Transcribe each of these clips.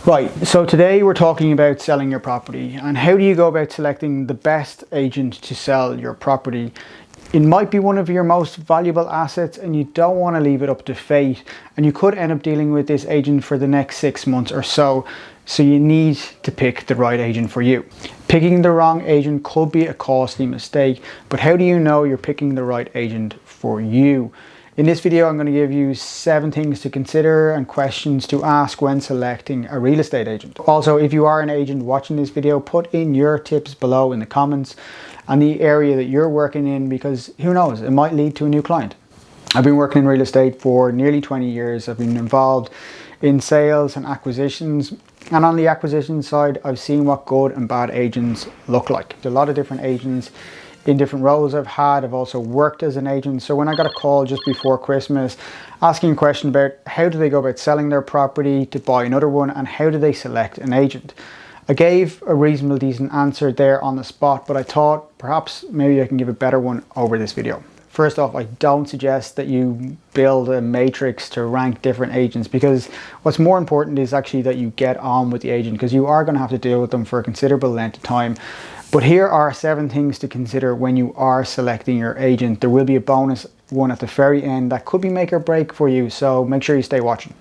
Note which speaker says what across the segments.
Speaker 1: Right, so today we're talking about selling your property and how do you go about selecting the best agent to sell your property. It might be one of your most valuable assets and you don't want to leave it up to fate, and you could end up dealing with this agent for the next 6 months or so. So you need to pick the right agent for you. Picking the wrong agent could be a costly mistake, but how do you know you're picking the right agent for you? In this video, I'm going to give you 7 things to consider and questions to ask when selecting a real estate agent. Also, if you are an agent watching this video, put in your tips below in the comments and the area that you're working in, because who knows, it might lead to a new client. I've been working in real estate for nearly 20 years. I've been involved in sales and acquisitions. And on the acquisition side, I've seen what good and bad agents look like. There's a lot of different agents in different roles I've had. I've also worked as an agent. So when I got a call just before Christmas asking a question about how do they go about selling their property to buy another one and how do they select an agent, I gave a reasonable decent answer there on the spot, but I thought perhaps maybe I can give a better one over this video. First off, I don't suggest that you build a matrix to rank different agents, because what's more important is actually that you get on with the agent, because you are going to have to deal with them for a considerable length of time. But here are 7 things to consider when you are selecting your agent. There will be a bonus one at the very end that could be make or break for you, so make sure you stay watching.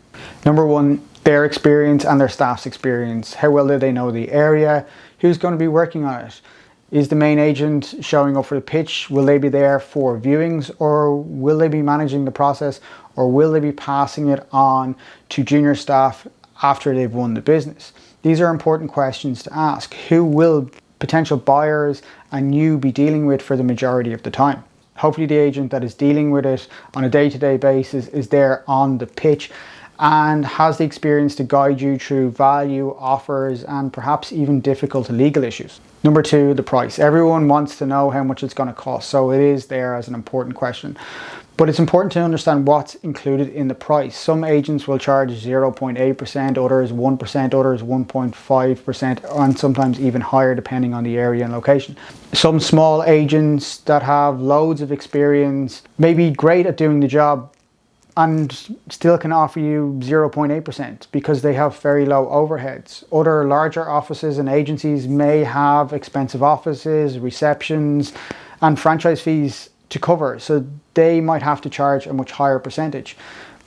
Speaker 1: Number 1, their experience and their staff's experience. How well do they know the area? Who's going to be working on it? Is the main agent showing up for the pitch? Will they be there for viewings, or will they be managing the process, or will they be passing it on to junior staff after they've won the business? These are important questions to ask. Who will potential buyers and you be dealing with for the majority of the time? Hopefully the agent that is dealing with it on a day-to-day basis is there on the pitch and has the experience to guide you through value, offers, and perhaps even difficult legal issues. Number 2, the price. Everyone wants to know how much it's going to cost, so it is there as an important question. But it's important to understand what's included in the price. Some agents will charge 0.8%, others 1%, others 1.5%, and sometimes even higher depending on the area and location. Some small agents that have loads of experience may be great at doing the job and still can offer you 0.8% because they have very low overheads. Other larger offices and agencies may have expensive offices, receptions, and franchise fees to cover, so they might have to charge a much higher percentage,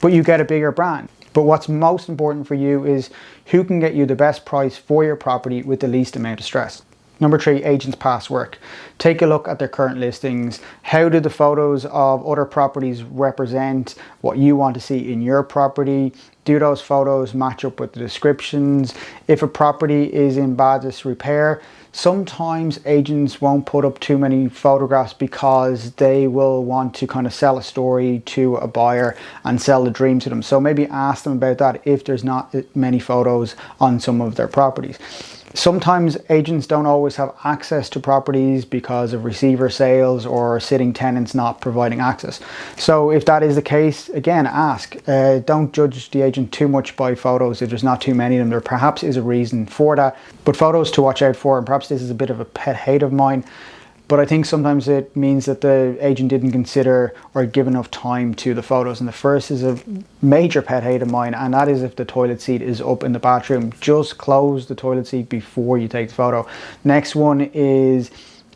Speaker 1: but you get a bigger brand. But what's most important for you is who can get you the best price for your property with the least amount of stress. Number 3, agents' past work. Take a look at their current listings. How do the photos of other properties represent what you want to see in your property? Do those photos match up with the descriptions? If a property is in bad disrepair, sometimes agents won't put up too many photographs because they will want to kind of sell a story to a buyer and sell the dream to them. So maybe ask them about that if there's not many photos on some of their properties. Sometimes agents don't always have access to properties because of receiver sales or sitting tenants not providing access. So if that is the case, again, ask. Don't judge the agent too much by photos if there's not too many of them. There perhaps is a reason for that, but photos to watch out for, and perhaps this is a bit of a pet hate of mine, but I think sometimes it means that the agent didn't consider or give enough time to the photos. And the first is a major pet hate of mine, and that is if the toilet seat is up in the bathroom. Just close the toilet seat before you take the photo. Next one is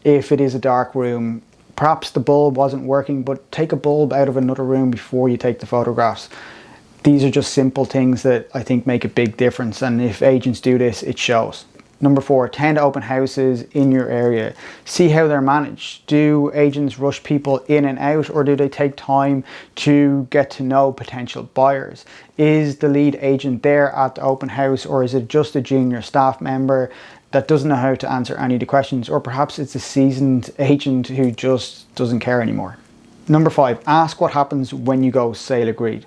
Speaker 1: if it is a dark room. Perhaps the bulb wasn't working, but take a bulb out of another room before you take the photographs. These are just simple things that I think make a big difference, and if agents do this, it shows. Number 4, attend open houses in your area. See how they're managed. Do agents rush people in and out, or do they take time to get to know potential buyers? Is the lead agent there at the open house, or is it just a junior staff member that doesn't know how to answer any of the questions? Or perhaps it's a seasoned agent who just doesn't care anymore. Number 5, ask what happens when you go sale agreed.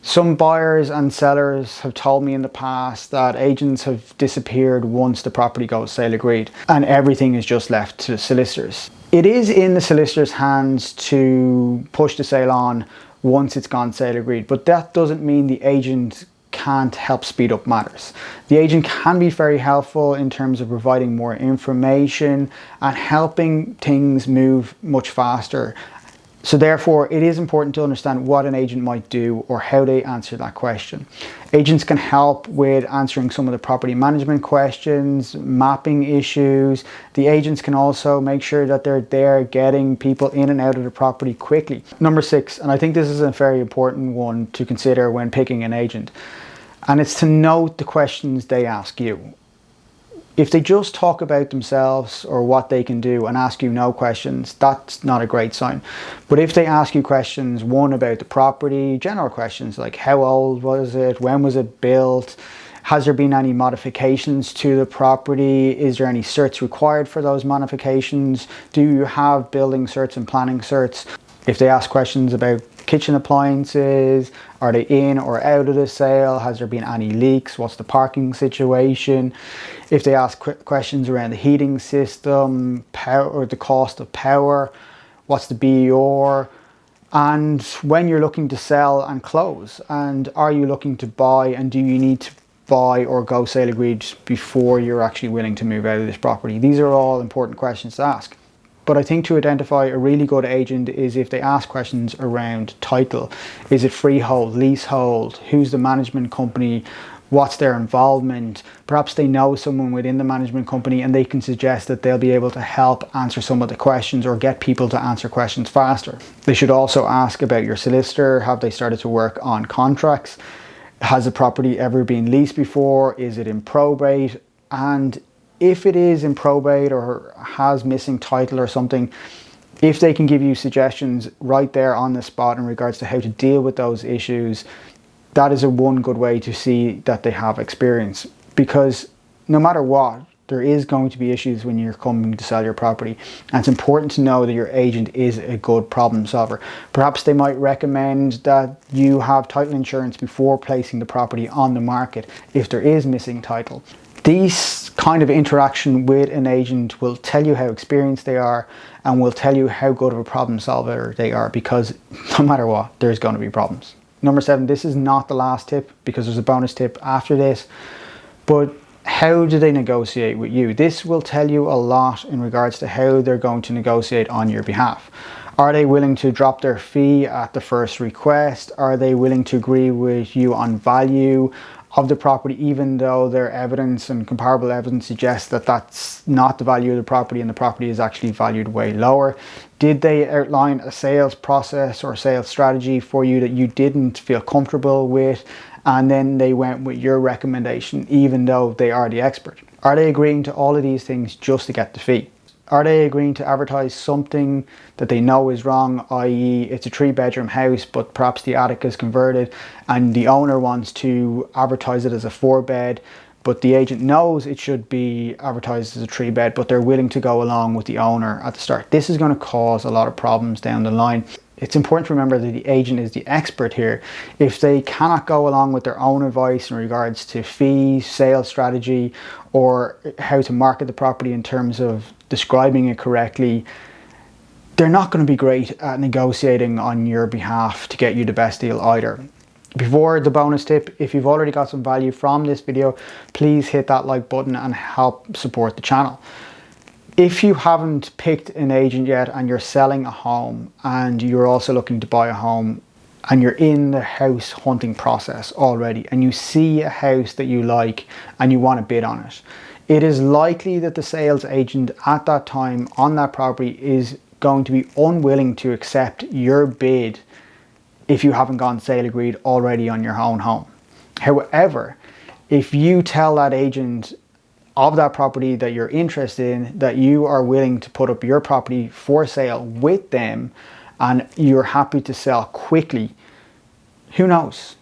Speaker 1: Some buyers and sellers have told me in the past that agents have disappeared once the property goes sale agreed and everything is just left to the solicitors. It is in the solicitor's hands to push the sale on once it's gone sale agreed, but that doesn't mean the agent can't help speed up matters. The agent can be very helpful in terms of providing more information and helping things move much faster. So therefore, it is important to understand what an agent might do or how they answer that question. Agents can help with answering some of the property management questions, mapping issues. The agents can also make sure that they're there getting people in and out of the property quickly. Number 6, and I think this is a very important one to consider when picking an agent, and it's to note the questions they ask you. If they just talk about themselves or what they can do and ask you no questions, that's not a great sign. But if they ask you questions, one, about the property, general questions like how old was it, when was it built, has there been any modifications to the property, is there any certs required for those modifications, do you have building certs and planning certs? If they ask questions about kitchen appliances, are they in or out of the sale, has there been any leaks, what's the parking situation? If they ask questions around the heating system, power, or the cost of power, what's the BER, and when you're looking to sell and close, and are you looking to buy, and do you need to buy or go sale agreed before you're actually willing to move out of this property? These are all important questions to ask. But I think to identify a really good agent is if they ask questions around title. Is it freehold, leasehold? Who's the management company? What's their involvement? Perhaps they know someone within the management company and they can suggest that they'll be able to help answer some of the questions or get people to answer questions faster. They should also ask about your solicitor. Have they started to work on contracts? Has the property ever been leased before? Is it in probate? And if it is in probate or has missing title or something, if they can give you suggestions right there on the spot in regards to how to deal with those issues, that is one good way to see that they have experience. Because no matter what, there is going to be issues when you're coming to sell your property, and it's important to know that your agent is a good problem solver. Perhaps they might recommend that you have title insurance before placing the property on the market if there is missing title. These kind of interaction with an agent will tell you how experienced they are and will tell you how good of a problem solver they are, because no matter what, there's going to be problems. Number 7, this is not the last tip because there's a bonus tip after this, but how do they negotiate with you? This will tell you a lot in regards to how they're going to negotiate on your behalf. Are they willing to drop their fee at the first request? Are they willing to agree with you on value of the property, even though their evidence and comparable evidence suggests that that's not the value of the property and the property is actually valued way lower? Did they outline a sales process or sales strategy for you that you didn't feel comfortable with, and then they went with your recommendation even though they are the expert? Are they agreeing to all of these things just to get the fee? Are they agreeing to advertise something that they know is wrong, i.e. it's a 3-bedroom house but perhaps the attic is converted and the owner wants to advertise it as a 4-bed, but the agent knows it should be advertised as a 3-bed, but they're willing to go along with the owner at the start? This is going to cause a lot of problems down the line. It's important to remember that the agent is the expert here. If they cannot go along with their own advice in regards to fees, sales strategy, or how to market the property in terms of describing it correctly, they're not going to be great at negotiating on your behalf to get you the best deal either. Before the bonus tip, if you've already got some value from this video, please hit that like button and help support the channel. If you haven't picked an agent yet and you're selling a home and you're also looking to buy a home and you're in the house hunting process already and you see a house that you like and you want to bid on it, it is likely that the sales agent at that time on that property is going to be unwilling to accept your bid if you haven't gone sale agreed already on your own home. However, if you tell that agent of that property that you're interested in, that you are willing to put up your property for sale with them and you're happy to sell quickly, who knows?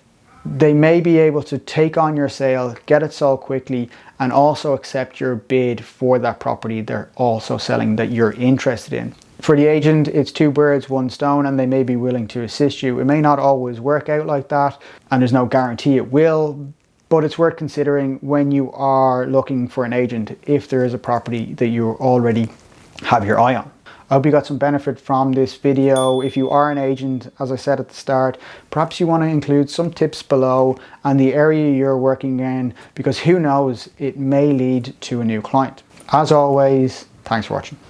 Speaker 1: They may be able to take on your sale, get it sold quickly, and also accept your bid for that property they're also selling that you're interested in. For the agent, it's 2 birds, 1 stone, and they may be willing to assist you. It may not always work out like that, and there's no guarantee it will, but it's worth considering when you are looking for an agent if there is a property that you already have your eye on. I hope you got some benefit from this video. If you are an agent, as I said at the start, perhaps you want to include some tips below and the area you're working in, because who knows, it may lead to a new client. As always, thanks for watching.